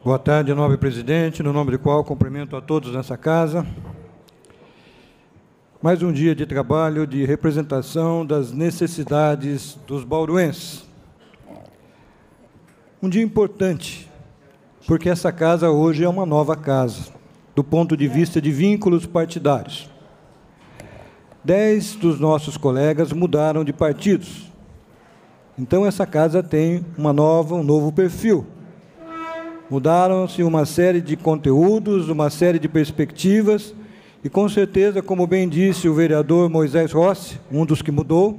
Boa tarde, nobre presidente, no nome do qual cumprimento a todos nessa casa. Mais um dia de trabalho de representação das necessidades dos bauruenses. Um dia importante, porque essa casa hoje é uma nova casa, do ponto de vista de vínculos partidários. 10 dos nossos colegas mudaram de partidos. Então, essa casa tem um novo perfil. Mudaram-se uma série de conteúdos, uma série de perspectivas, e, com certeza, como bem disse o vereador Moisés Rossi, um dos que mudou,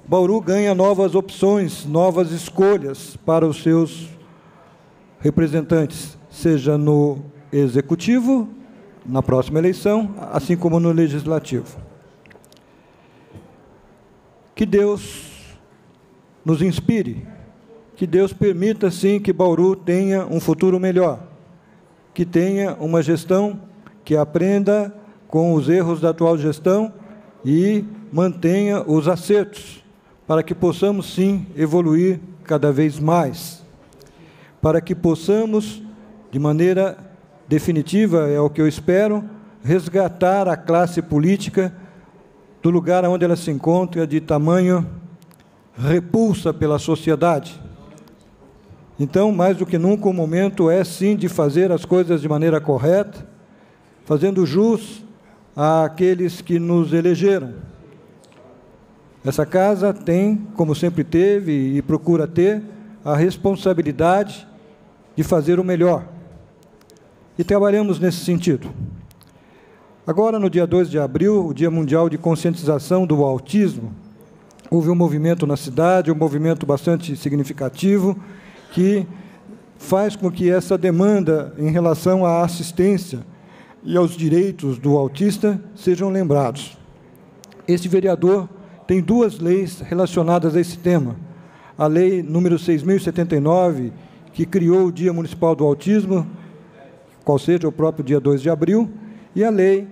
Bauru ganha novas opções, novas escolhas para os seus representantes, seja no Executivo, na próxima eleição, assim como no Legislativo. Que Deus nos inspire, que Deus permita, sim, que Bauru tenha um futuro melhor, que tenha uma gestão que aprenda com os erros da atual gestão e mantenha os acertos, para que possamos, sim, evoluir cada vez mais, para que possamos, de maneira definitiva, é o que eu espero, resgatar a classe política do lugar onde ela se encontra, de tamanho repulsa pela sociedade. Então, mais do que nunca, o momento é, sim, de fazer as coisas de maneira correta, fazendo jus àqueles que nos elegeram. Essa casa tem, como sempre teve e procura ter, a responsabilidade de fazer o melhor. E trabalhamos nesse sentido. Agora, no dia 2 de abril, o Dia Mundial de Conscientização do Autismo, houve um movimento na cidade, um movimento bastante significativo, que faz com que essa demanda em relação à assistência e aos direitos do autista sejam lembrados. Esse vereador tem 2 leis relacionadas a esse tema. A lei número 6.079, que criou o Dia Municipal do Autismo, qual seja o próprio dia 2 de abril, e a lei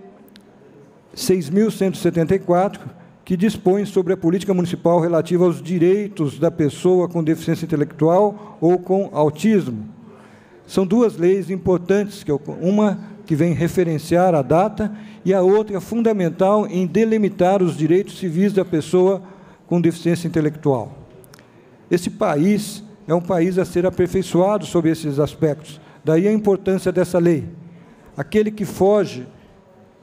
6.174, que dispõe sobre a política municipal relativa aos direitos da pessoa com deficiência intelectual ou com autismo. São 2 leis importantes, uma que vem referenciar a data e a outra fundamental em delimitar os direitos civis da pessoa com deficiência intelectual. Esse país é um país a ser aperfeiçoado sobre esses aspectos, daí a importância dessa lei. Aquele que foge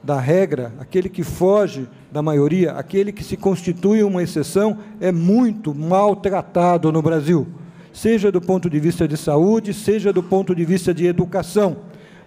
da regra, aquele que foge da maioria, aquele que se constitui uma exceção, é muito maltratado no Brasil, seja do ponto de vista de saúde, seja do ponto de vista de educação.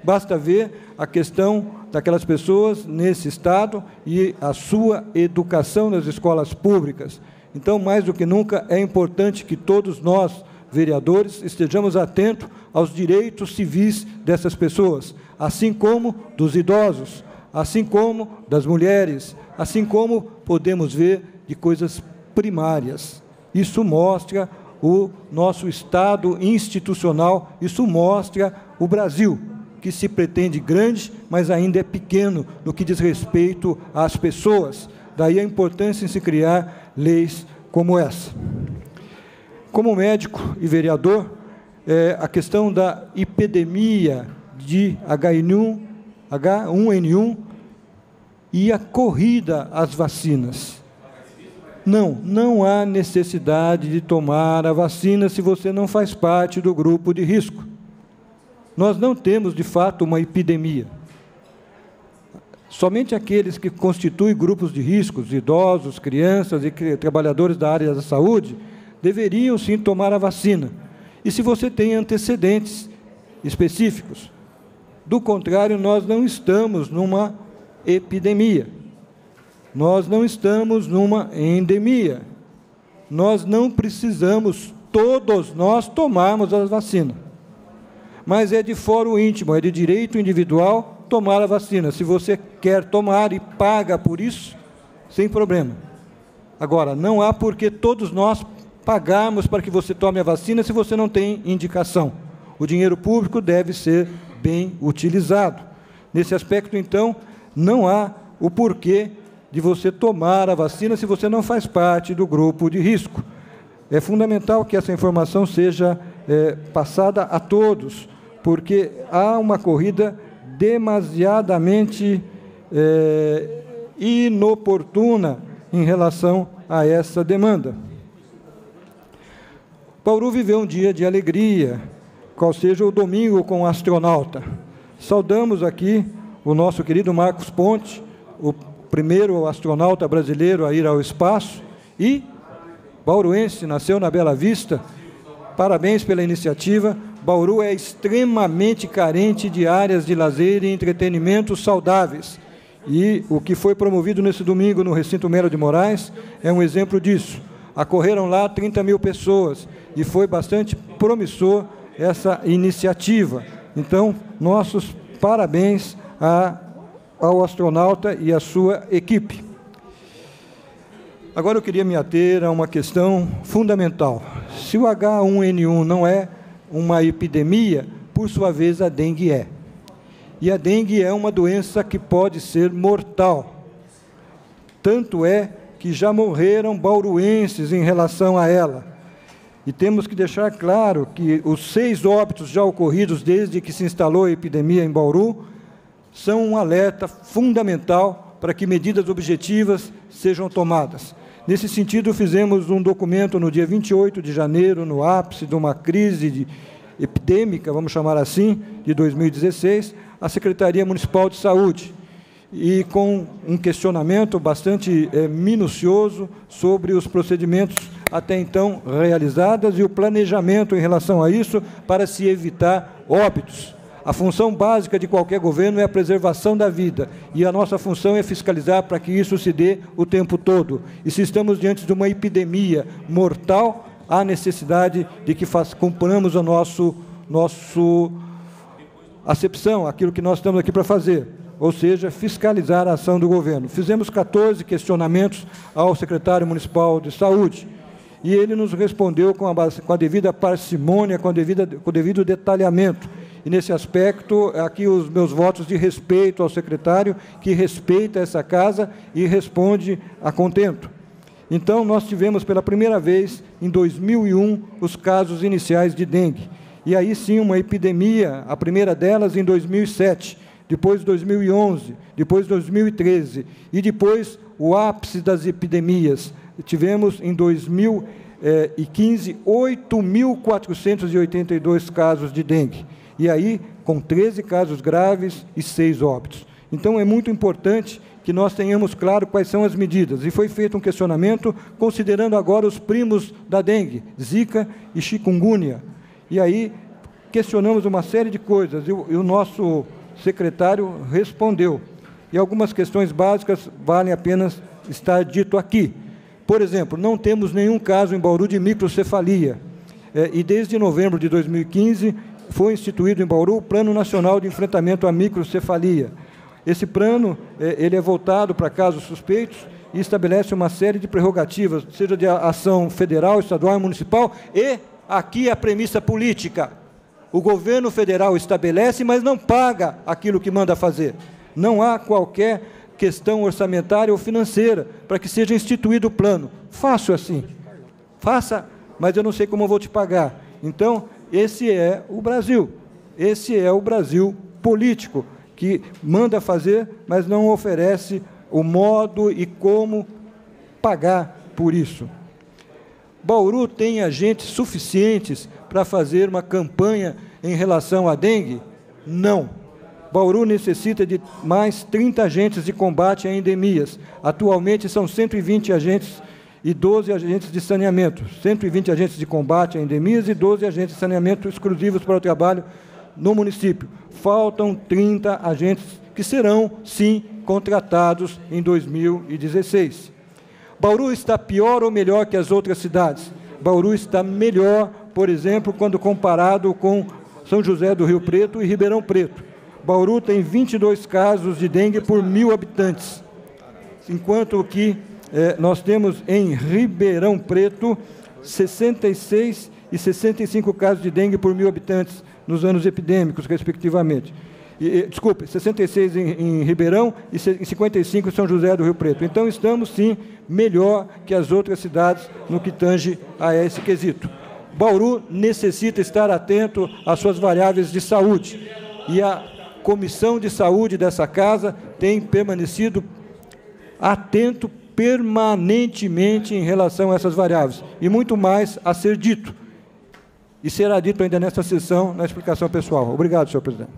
Basta ver a questão daquelas pessoas nesse estado e a sua educação nas escolas públicas. Então, mais do que nunca, é importante que todos nós, vereadores, estejamos atentos aos direitos civis dessas pessoas, assim como dos idosos, assim como das mulheres, assim como podemos ver de coisas primárias. Isso mostra o nosso Estado institucional, isso mostra o Brasil, que se pretende grande, mas ainda é pequeno no que diz respeito às pessoas. Daí a importância em se criar leis como essa. Como médico e vereador, a questão da epidemia de H1N1 e a corrida às vacinas. Não há necessidade de tomar a vacina se você não faz parte do grupo de risco. Nós não temos, de fato, uma epidemia. Somente aqueles que constituem grupos de riscos, idosos, crianças e trabalhadores da área da saúde, deveriam, sim, tomar a vacina. E se você tem antecedentes específicos. Do contrário, nós não estamos numa epidemia. Nós não estamos numa endemia. Nós não precisamos, todos nós, tomarmos a vacina. Mas é de foro íntimo, é de direito individual tomar a vacina. Se você quer tomar e paga por isso, sem problema. Agora, não há por que todos nós pagarmos para que você tome a vacina se você não tem indicação. O dinheiro público deve ser bem utilizado. Nesse aspecto, então, não há o porquê de você tomar a vacina se você não faz parte do grupo de risco. É fundamental que essa informação seja passada a todos, porque há uma corrida demasiadamente inoportuna em relação a essa demanda. Bauru viveu um dia de alegria, qual seja o domingo com o astronauta. Saudamos aqui o nosso querido Marcos Pontes, o primeiro astronauta brasileiro a ir ao espaço, e bauruense, nasceu na Bela Vista. Parabéns pela iniciativa. Bauru é extremamente carente de áreas de lazer e entretenimento saudáveis. E o que foi promovido nesse domingo no Recinto Melo de Moraes é um exemplo disso. Acorreram lá 30 mil pessoas e foi bastante promissor essa iniciativa. Então, nossos parabéns ao astronauta e à sua equipe. Agora eu queria me ater a uma questão fundamental. Se o H1N1 não é uma epidemia, por sua vez a dengue é. E a dengue é uma doença que pode ser mortal. Tanto é que já morreram bauruenses em relação a ela. E temos que deixar claro que os 6 óbitos já ocorridos desde que se instalou a epidemia em Bauru são um alerta fundamental para que medidas objetivas sejam tomadas. Nesse sentido, fizemos um documento no dia 28 de janeiro, no ápice de uma crise epidêmica, vamos chamar assim, de 2016, à Secretaria Municipal de Saúde, e com um questionamento bastante minucioso sobre os procedimentos até então realizados e o planejamento em relação a isso para se evitar óbitos. A função básica de qualquer governo é a preservação da vida, e a nossa função é fiscalizar para que isso se dê o tempo todo. E se estamos diante de uma epidemia mortal, há necessidade de que cumpramos a nossa acepção, aquilo que nós estamos aqui para fazer, ou seja, fiscalizar a ação do governo. Fizemos 14 questionamentos ao secretário municipal de saúde, e ele nos respondeu com a devida parcimônia, com o devido detalhamento. E, nesse aspecto, aqui os meus votos de respeito ao secretário, que respeita essa casa e responde a contento. Então, nós tivemos pela primeira vez, em 2001, os casos iniciais de dengue. E aí sim, uma epidemia, a primeira delas em 2007, depois 2011, depois 2013, e depois o ápice das epidemias. Tivemos, em 2015, 8.482 casos de dengue. E aí, com 13 casos graves e 6 óbitos. Então, é muito importante que nós tenhamos claro quais são as medidas. E foi feito um questionamento considerando agora os primos da dengue, Zika e chikungunya. E aí, questionamos uma série de coisas, e o nosso secretário respondeu. E algumas questões básicas valem a pena estar dito aqui. Por exemplo, não temos nenhum caso em Bauru de microcefalia. E desde novembro de 2015, foi instituído em Bauru o Plano Nacional de Enfrentamento à Microcefalia. Esse plano ele é voltado para casos suspeitos e estabelece uma série de prerrogativas, seja de ação federal, estadual e municipal, e aqui a premissa política. O governo federal estabelece, mas não paga aquilo que manda fazer. Não há qualquer questão orçamentária ou financeira para que seja instituído o plano. Faço assim. Faça, mas eu não sei como eu vou te pagar. Então, esse é o Brasil. Esse é o Brasil político, que manda fazer, mas não oferece o modo e como pagar por isso. Bauru tem agentes suficientes para fazer uma campanha em relação à dengue? Não. Bauru necessita de mais 30 agentes de combate a endemias. Atualmente são 120 agentes e 12 agentes de saneamento. 120 agentes de combate a endemias e 12 agentes de saneamento exclusivos para o trabalho no município. Faltam 30 agentes que serão, sim, contratados em 2016. Bauru está pior ou melhor que as outras cidades? Bauru está melhor, por exemplo, quando comparado com São José do Rio Preto e Ribeirão Preto. Bauru tem 22 casos de dengue por 1.000 habitantes, enquanto que nós temos em Ribeirão Preto 66 e 65 casos de dengue por 1.000 habitantes nos anos epidêmicos, respectivamente. Desculpe, 66 em Ribeirão e 55 em São José do Rio Preto. Então, estamos, sim, melhor que as outras cidades no que tange a esse quesito. Bauru necessita estar atento às suas variáveis de saúde. E a Comissão de Saúde dessa casa tem permanecido atento permanentemente em relação a essas variáveis. E muito mais a ser dito. E será dito ainda nesta sessão, na explicação pessoal. Obrigado, senhor presidente.